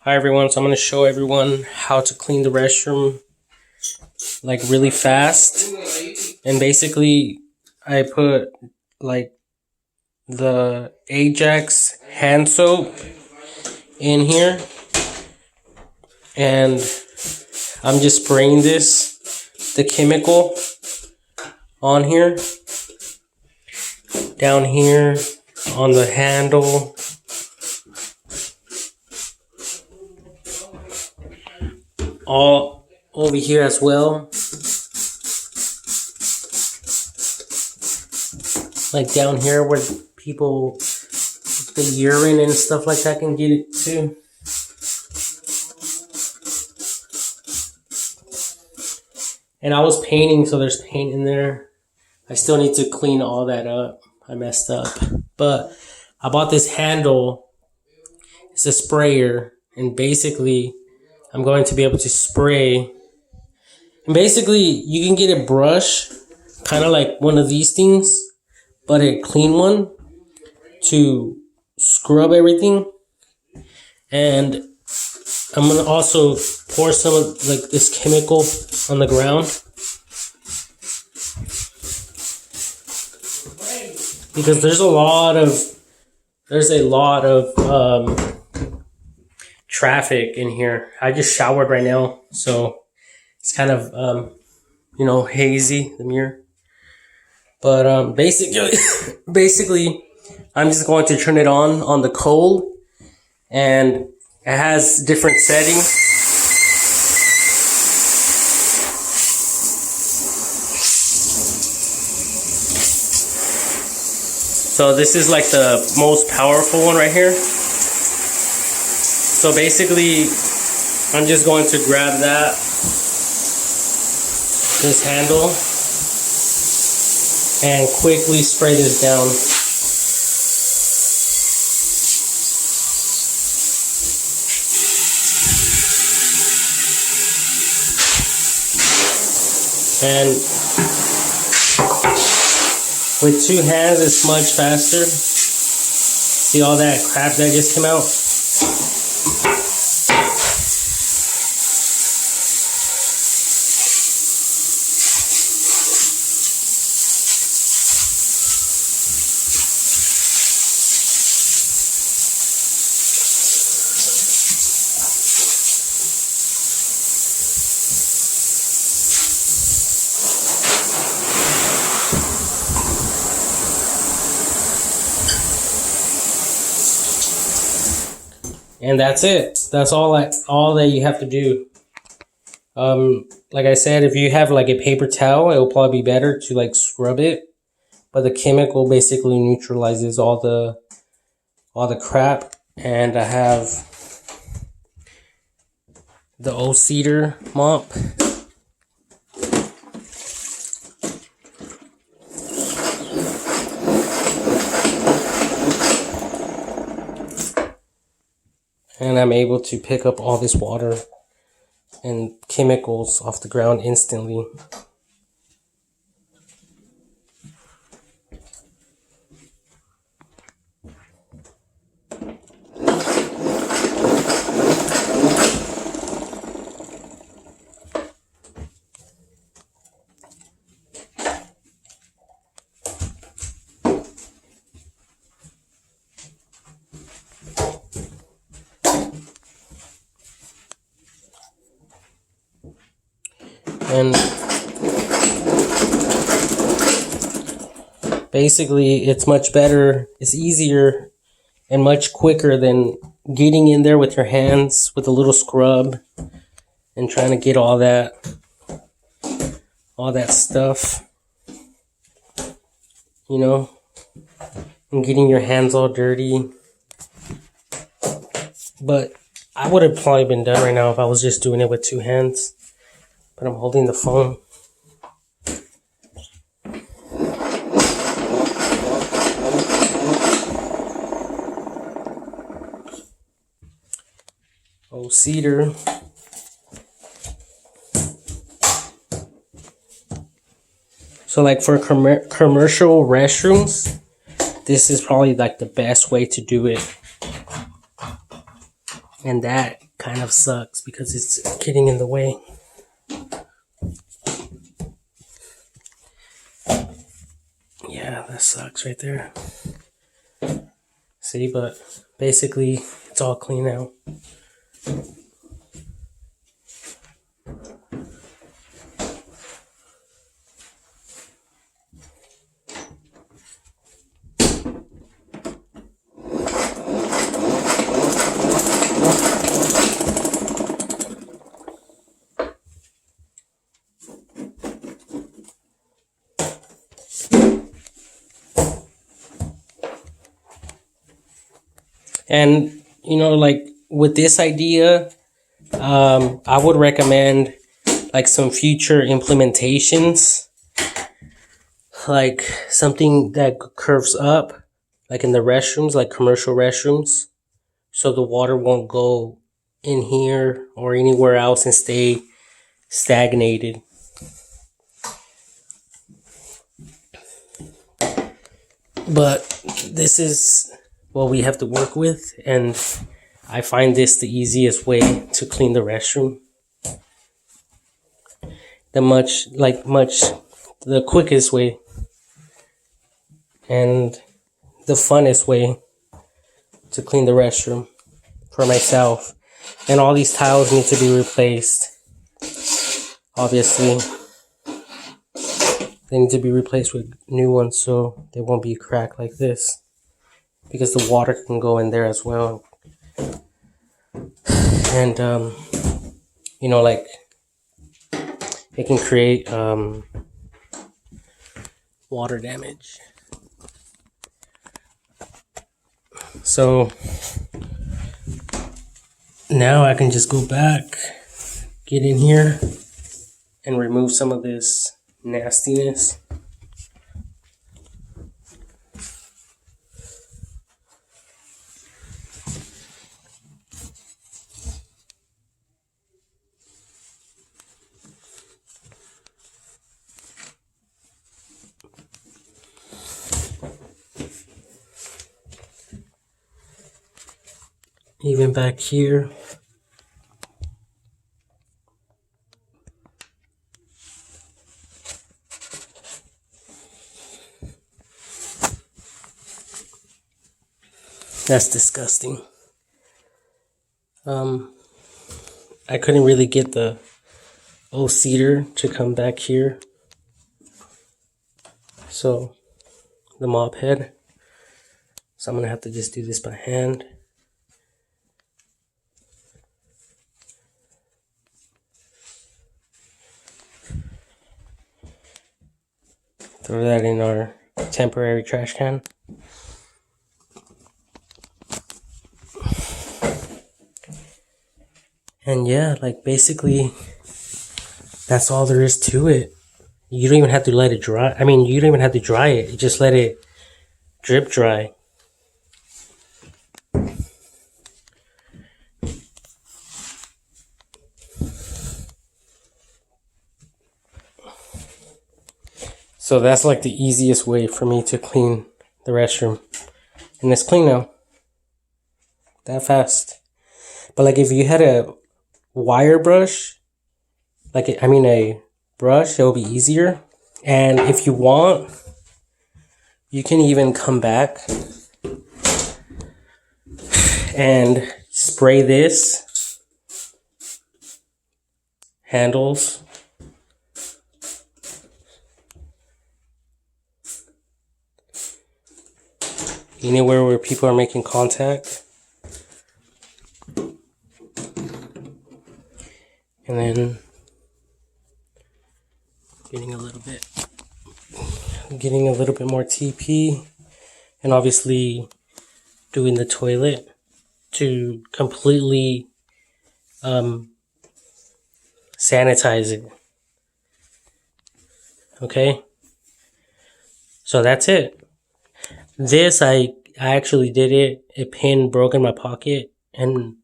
Hi everyone, so I'm going to show everyone how to clean the restroom like really fast. And basically I put like the Ajax hand soap in here and I'm just spraying the chemical on here, down here on the handle, all over here as well, like down here where people, the urine and stuff like that can get it too. And I was painting, so there's paint in there. I still need to clean all that up. I messed up. But I bought this handle. It's a sprayer. And basically, I'm going to be able to spray. And basically, you can get a brush, kind of like one of these things, but a clean one, to scrub everything. And I'm going to also pour some of like this chemical on the ground, because there's a lot of traffic in here. I just showered right now, so it's kind of hazy, the mirror. But basically I'm just going to turn it on the cold, and it has different settings. So this is like the most powerful one right here. So basically, I'm just going to grab this handle, and quickly spray this down. And with two hands, it's much faster. See all that crap that just came out? And that's it. That's all that you have to do. Like I said, if you have like a paper towel, it will probably be better to like scrub it. But the chemical basically neutralizes all the crap. And I have the old cedar mop. And I'm able to pick up all this water and chemicals off the ground instantly. And basically, it's much better, it's easier, and much quicker than getting in there with your hands with a little scrub and trying to get all that stuff, and getting your hands all dirty. But I would have probably been done right now if I was just doing it with two hands. But I'm holding the phone. Oh, cedar. So like for commercial restrooms, this is probably like the best way to do it. And that kind of sucks because it's getting in the way. Yeah, that sucks right there. See, but basically it's all clean now. And you know, like with this idea, I would recommend like some future implementations, like something that curves up, like in the restrooms, like commercial restrooms, so the water won't go in here or anywhere else and stay stagnated. But this is what we have to work with, and I find this the easiest way to clean the restroom. The quickest way and the funnest way to clean the restroom for myself. And all these tiles need to be replaced. Obviously, they need to be replaced with new ones so they won't be cracked like this, because the water can go in there as well. And you know, like it can create water damage. So now I can just go back, get in here, and remove some of this nastiness. Even back here. That's disgusting. I couldn't really get the old cedar to come back here. So the mop head. So I'm gonna have to just do this by hand. Throw that in our temporary trash can. And yeah, like basically that's all there is to it. You don't even have to let it dry. I mean, you don't even have to dry it. You just let it drip dry. So that's like the easiest way for me to clean the restroom. And it's clean now. That fast. But like if you had a wire brush, a brush, it will be easier. And if you want, you can even come back and spray this handles. Anywhere where people are making contact. And then getting a little bit more TP, and obviously doing the toilet to completely sanitize it. Okay, so that's it. This I actually did it. A pin broke in my pocket and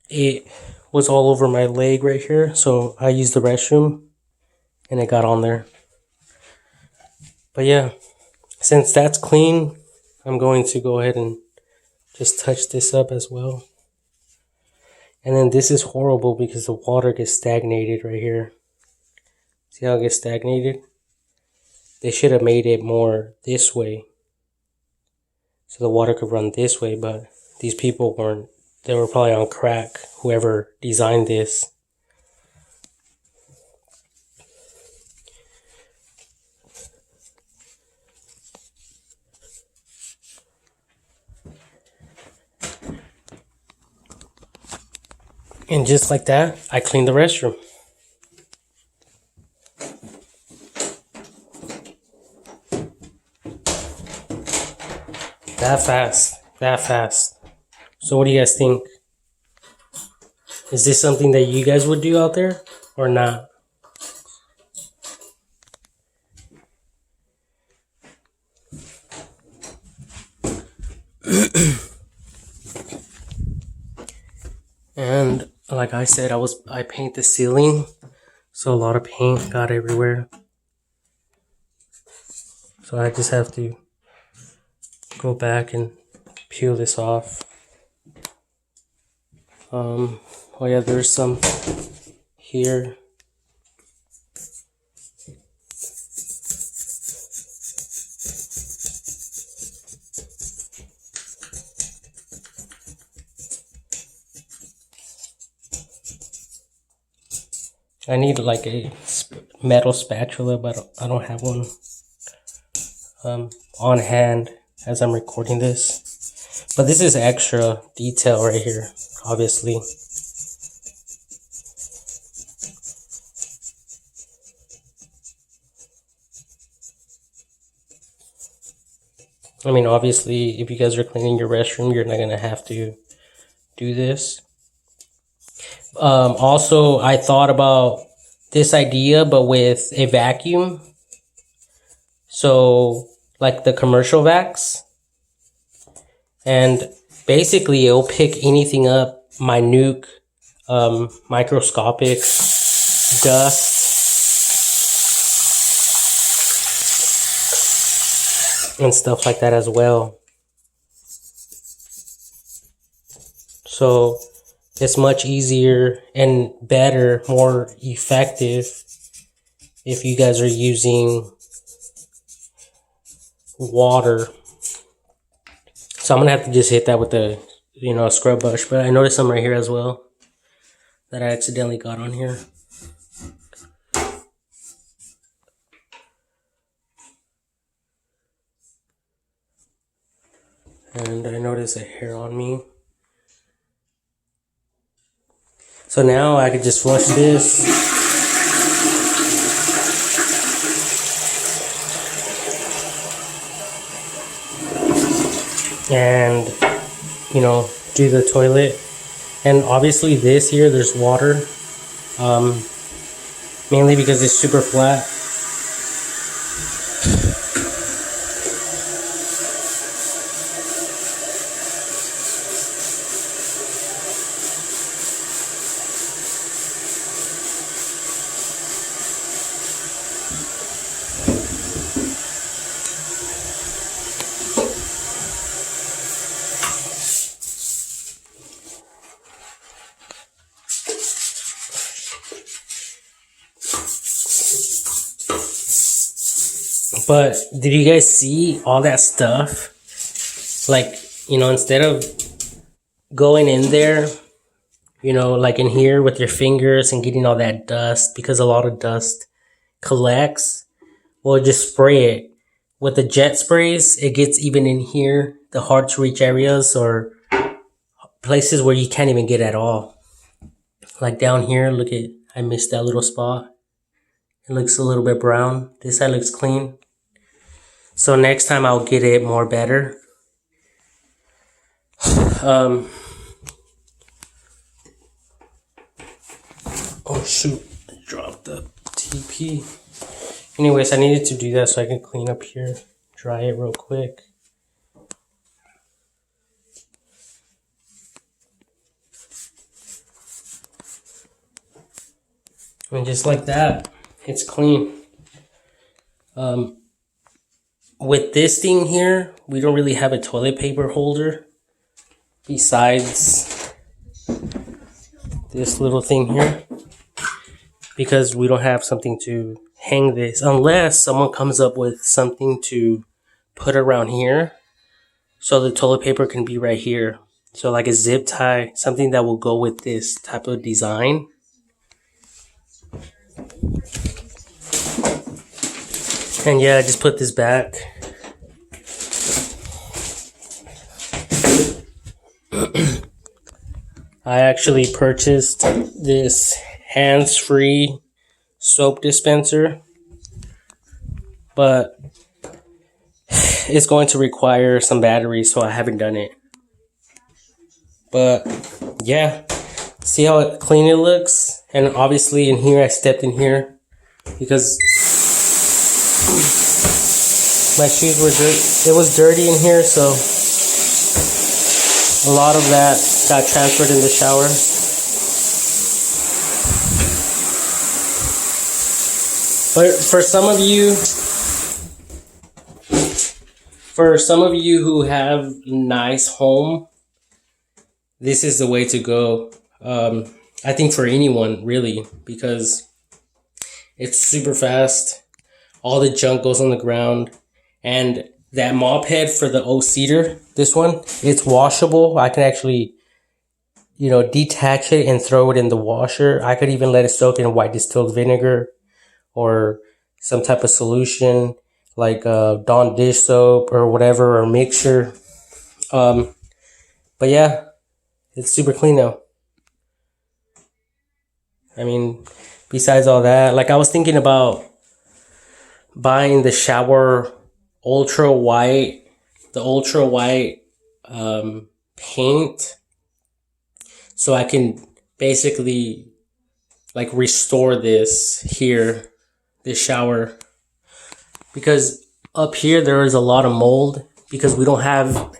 it was all over my leg right here, so I used the restroom and it got on there. But yeah, since that's clean, I'm going to go ahead and just touch this up as well. And then this is horrible because the water gets stagnated right here. See how it gets stagnated? They should have made it more this way, so the water could run this way, but these people weren't. They were probably on crack, whoever designed this. And just like that, I cleaned the restroom. That fast. That fast. So what do you guys think? Is this something that you guys would do out there or not? And like I said, I paint the ceiling, so a lot of paint got everywhere. So I just have to go back and peel this off. Oh yeah, there's some here. I need like a metal spatula, but I don't have one on hand as I'm recording this. But this is extra detail right here, obviously. I mean, obviously, if you guys are cleaning your restroom, you're not going to have to do this. Also, I thought about this idea, but with a vacuum. So, like the commercial vacs. And basically, it'll pick anything up, minute, microscopic dust. And stuff like that as well. So it's much easier and better, more effective if you guys are using water. So I'm gonna have to just hit that with a scrub brush. But I noticed some right here as well that I accidentally got on here. And I noticed a hair on me. So now I could just flush this. And, do the toilet. And obviously this here, there's water. Mainly because it's super flat. But did you guys see all that stuff? Like, instead of going in there, like in here with your fingers and getting all that dust, because a lot of dust collects, well, just spray it. With the jet sprays, it gets even in here, the hard to reach areas or places where you can't even get at all. Like down here, look at, I missed that little spot. It looks a little bit brown. This side looks clean. So next time I'll get it more better. Oh shoot, I dropped the TP. Anyways, I needed to do that so I can clean up here, dry it real quick. And just like that, it's clean. With this thing here, we don't really have a toilet paper holder besides this little thing here because we don't have something to hang this unless someone comes up with something to put around here so the toilet paper can be right here. So like a zip tie, something that will go with this type of design. And yeah, I just put this back. I actually purchased this hands-free soap dispenser, but it's going to require some batteries, so I haven't done it. But yeah, see how clean it looks? And obviously in here, I stepped in here because my shoes were dirty. It was dirty in here, so a lot of that got transferred in the shower. But for some of you who have a nice home, this is the way to go. I think for anyone really, because it's super fast. All the junk goes on the ground, and that mop head for the O-Cedar, this one, it's washable. I can actually, detach it and throw it in the washer. I could even let it soak in white distilled vinegar or some type of solution like Dawn dish soap or whatever, or mixture. But yeah, it's super clean now. I mean, besides all that, like I was thinking about buying the shower ultra white paint, so I can basically like restore this shower, because up here there is a lot of mold because we don't have,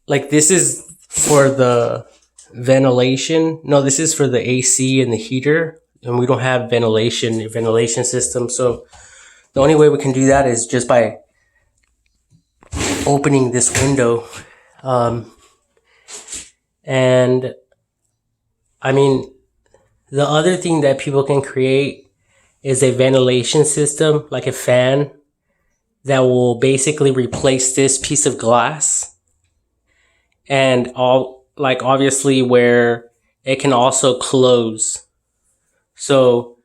like, this is for the ventilation. No, this is for the AC and the heater, and we don't have ventilation system. So the only way we can do that is just by opening this window. And I mean, the other thing that people can create is a ventilation system, like a fan that will basically replace this piece of glass, and obviously where it can also close. So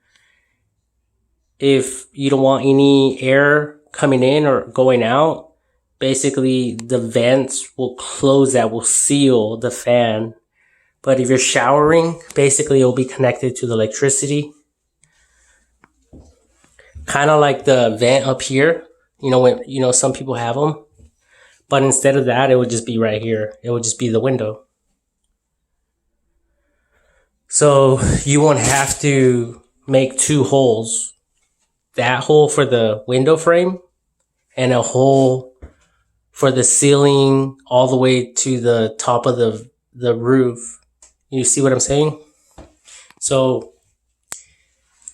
if you don't want any air coming in or going out, basically the vents will close, that will seal the fan. But if you're showering, basically it'll be connected to the electricity. Kind of like the vent up here, when some people have them. But instead of that, it would just be right here. It would just be the window. So you won't have to make two holes. That hole for the window frame and a hole for the ceiling all the way to the top of the roof. You see what I'm saying? So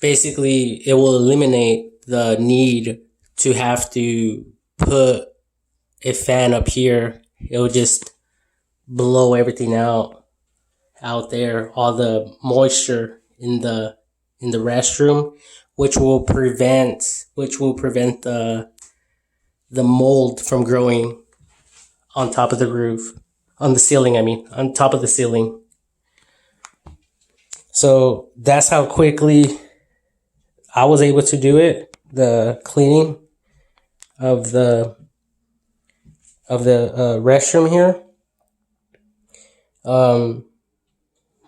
basically it will eliminate the need to have to put a fan up here. It will just blow everything out there, all the moisture in the restroom, which will prevent the mold from growing on top of the roof, on top of the ceiling. So that's how quickly I was able to do it, the cleaning of the restroom here.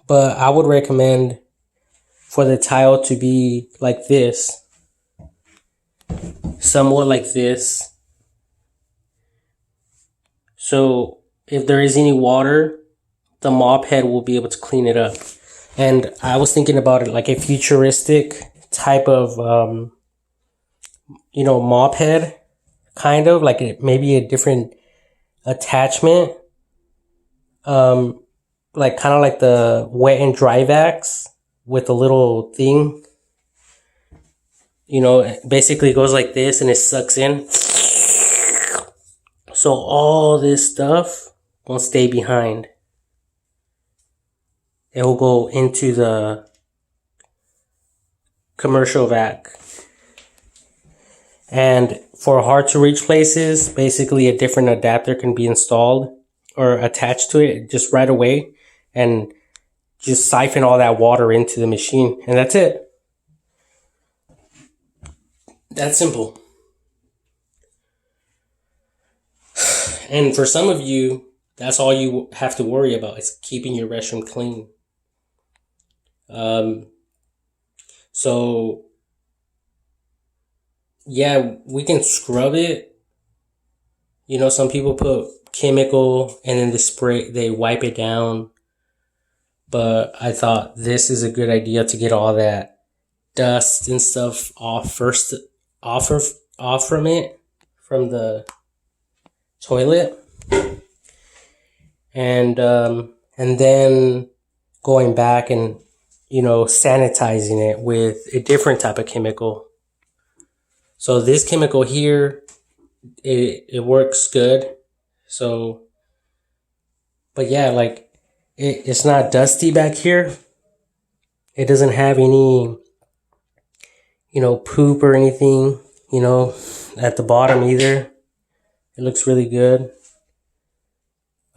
But I would recommend for the tile to be like this, somewhat like this. So if there is any water, the mop head will be able to clean it up. And I was thinking about it like a futuristic type of, mop head, kind of like maybe a different attachment, like kind of like the wet and dry vacs with a little thing. Basically it goes like this and it sucks in. So all this stuff won't stay behind. it will go into the commercial vac. And for hard to reach places, basically a different adapter can be installed or attached to it just right away and just siphon all that water into the machine. And that's it. That's simple. And for some of you, that's all you have to worry about is keeping your restroom clean. So yeah, we can scrub it. You know, some people put chemical and then they wipe it down. But I thought this is a good idea to get all that dust and stuff off from it, from the toilet. And then going back and, sanitizing it with a different type of chemical. So this chemical here, it works good. So, but yeah, like it's not dusty back here. It doesn't have any, poop or anything, at the bottom either. It looks really good.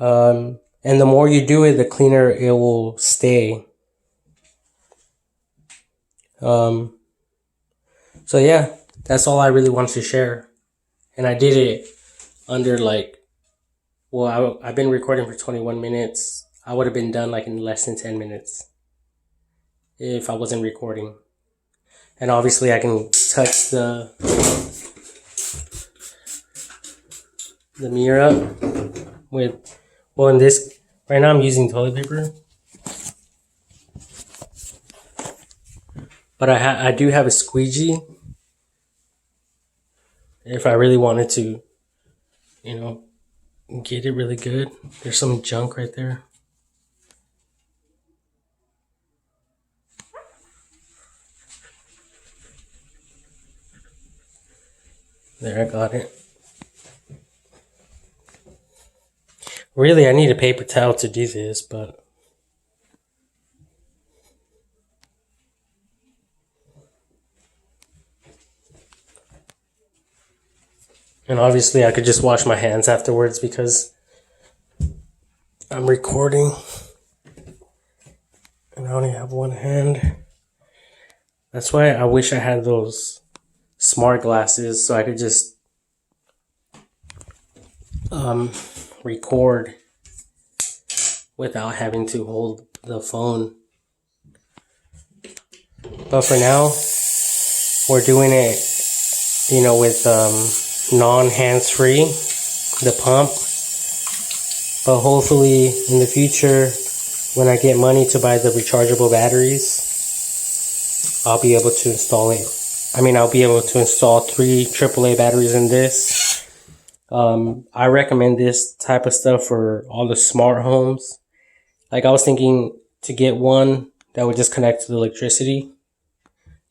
And the more you do it, the cleaner it will stay. So yeah, that's all I really wanted to share. And I did it under I've been recording for 21 minutes. I would have been done like in less than 10 minutes if I wasn't recording. And obviously I can touch the mirror up with, in this, right now I'm using toilet paper. But I do have a squeegee if I really wanted to, get it really good. There's some junk right there. There, I got it. Really, I need a paper towel to do this, but and obviously I could just wash my hands afterwards because I'm recording and I only have one hand. That's why I wish I had those smart glasses so I could just record without having to hold the phone. But for now, we're doing it, with non-hands-free, the pump. But hopefully in the future, when I get money to buy the rechargeable batteries, I'll be able to install it. I'll be able to install 3 AAA batteries in this. I recommend this type of stuff for all the smart homes. Like I was thinking to get one that would just connect to the electricity.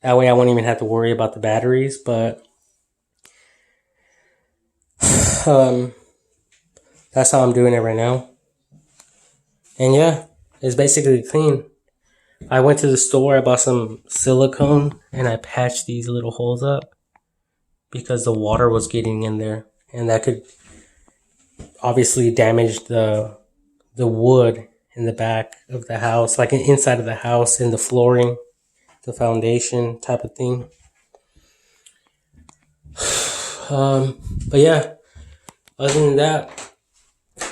That way I won't even have to worry about the batteries, but that's how I'm doing it right now. And yeah, it's basically clean. I went to the store, I bought some silicone, and I patched these little holes up because the water was getting in there. And that could obviously damage the wood in the back of the house, like inside of the house, in the flooring, the foundation type of thing. But yeah, other than that,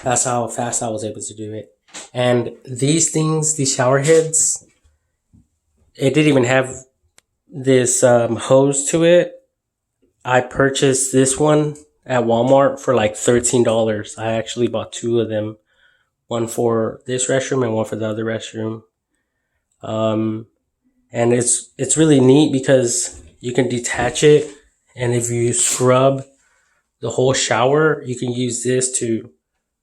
that's how fast I was able to do it. And these things, these shower heads, it didn't even have this hose to it. I purchased this one at Walmart for like $13. I actually bought 2 of them, one for this restroom and one for the other restroom. And it's really neat because you can detach it, and if you scrub the whole shower, you can use this to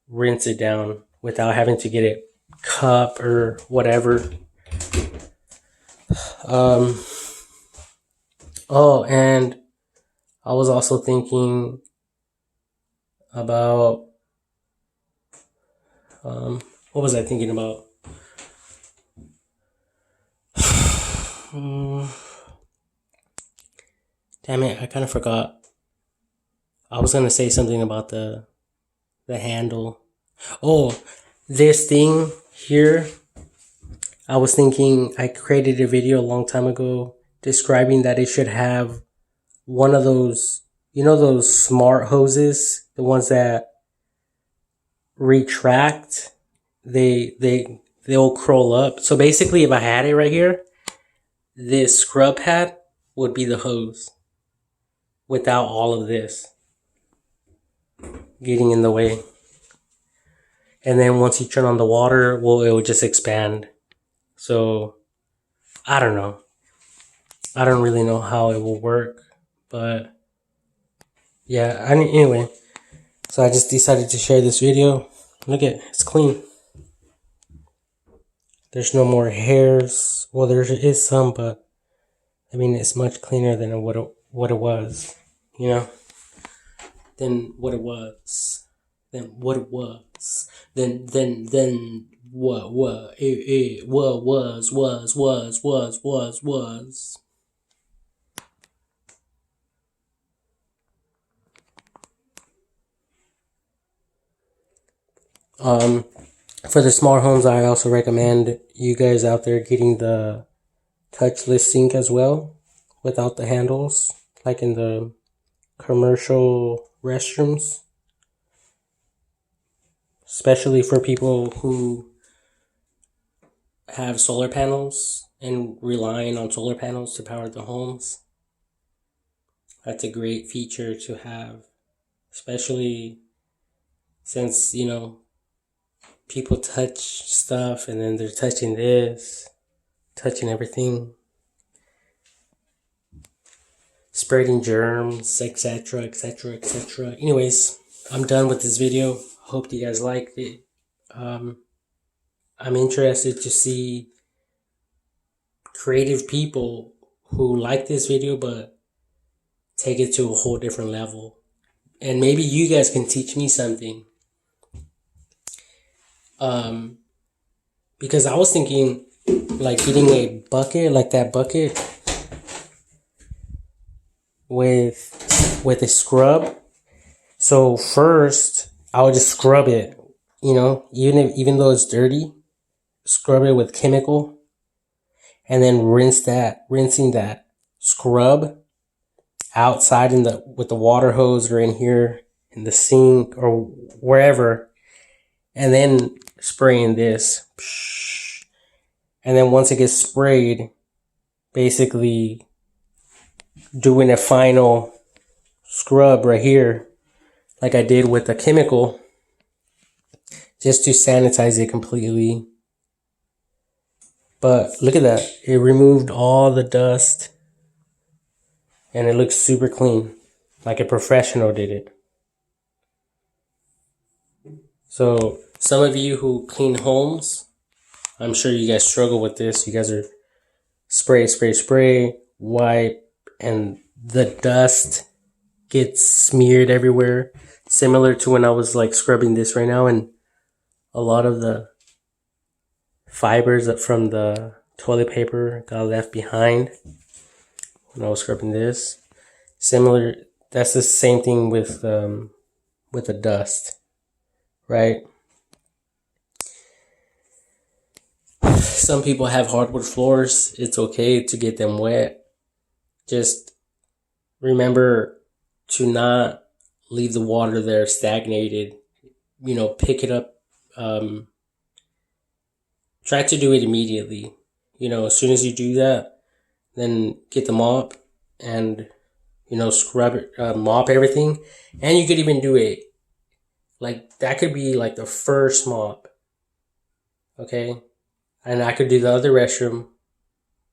rinse it down without having to get it cup or whatever. And I was also thinking about what was I thinking about? Damn it, I kind of forgot. I was gonna say something about the handle. Oh, this thing here. I was thinking I created a video a long time ago describing that it should have one of those, you know, those smart hoses, the ones that retract. They'll curl up. So basically, if I had it right here, this scrub pad would be the hose without all of this getting in the way. And then once you turn on the water, well, it will just expand. So I don't know. I don't really know how it will work, but yeah. Anyway, so I just decided to share this video. Look at it, it's clean. There's no more hairs. Well, there is some, but I mean, it's much cleaner than what it was. You know, than what it was. Than what it was. Then what it was. For the smart homes, I also recommend you guys out there getting the touchless sink as well, without the handles, like in the commercial restrooms, especially for people who have solar panels and relying on solar panels to power the homes. That's a great feature to have, especially since, you know, people touch stuff and then they're touching this, touching everything, spreading germs, etc., etc., etc. Anyways, I'm done with this video. Hope you guys liked it. I'm interested to see creative people who like this video but take it to a whole different level. And maybe you guys can teach me something. Because I was thinking like getting a bucket, like that bucket with a scrub. So first I would just scrub it, you know, even though it's dirty, scrub it with chemical, and then rinsing that scrub outside with the water hose or in here in the sink or wherever, and then spraying this. And then once it gets sprayed, basically doing a final scrub right here, like I did with the chemical, just to sanitize it completely. But look at that. It removed all the dust and it looks super clean, like a professional did it. So some of you who clean homes, I'm sure you guys struggle with this. You guys are spray, wipe, and the dust gets smeared everywhere. Similar to when I was like scrubbing this right now, and a lot of the fibers from the toilet paper got left behind when I was scrubbing this. Similar, that's the same thing with the dust, right? Some people have hardwood floors. It's okay to get them wet. Just remember to not leave the water there stagnated. You know, pick it up. Try to do it immediately. You know, as soon as you do that, then get the mop and, you know, scrub it, mop everything. And you could even do it, like, that could be like the first mop. Okay? And I could do the other restroom,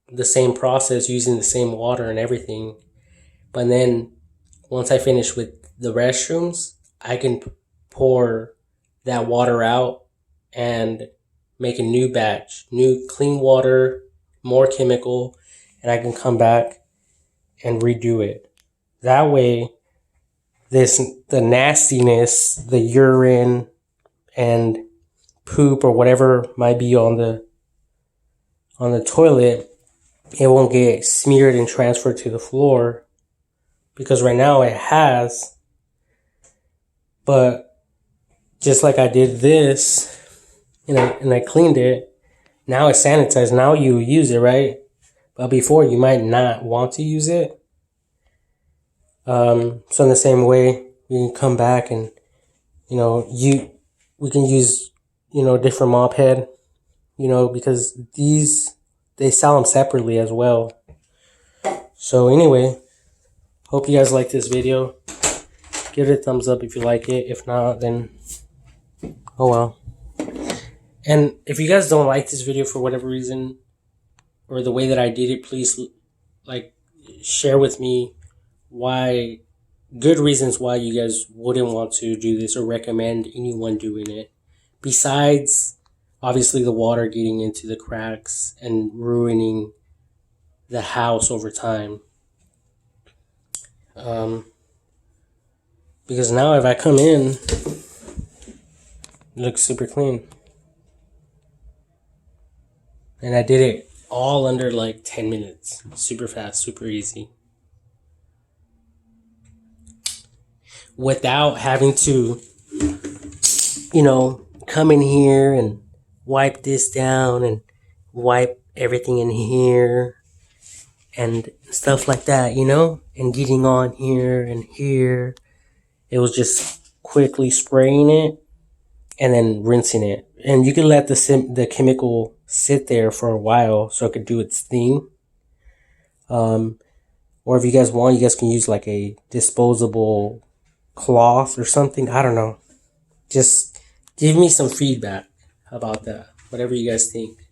the same process, using the same water and everything. But then once I finish with the restrooms, I can pour that water out and make a new batch, new clean water, more chemical, and I can come back and redo it. That way, the nastiness, the urine and poop or whatever might be on the toilet it won't get smeared and transferred to the floor, because right now it has. But just like I did this, and I cleaned it, now it's sanitized. Now you use it, right? But before, you might not want to use it. So in the same way, you can come back and, we can use, different mop head, because they sell them separately as well. So anyway, hope you guys like this video. Give it a thumbs up if you like it. If not, then oh well. And if you guys don't like this video for whatever reason, or the way that I did it, please share with me good reasons why you guys wouldn't want to do this or recommend anyone doing it. Besides, obviously, the water getting into the cracks and ruining the house over time. Because now if I come in, it looks super clean. And I did it all under 10 minutes. Super fast, super easy. Without having to, come in here and wipe this down and wipe everything in here and stuff like that, and getting on here and here. It was just quickly spraying it and then rinsing it. And you can let the chemical sit there for a while so it could do its thing. Or if you guys want, you guys can use a disposable cloth or something. I don't know. Just give me some feedback about that. Whatever you guys think.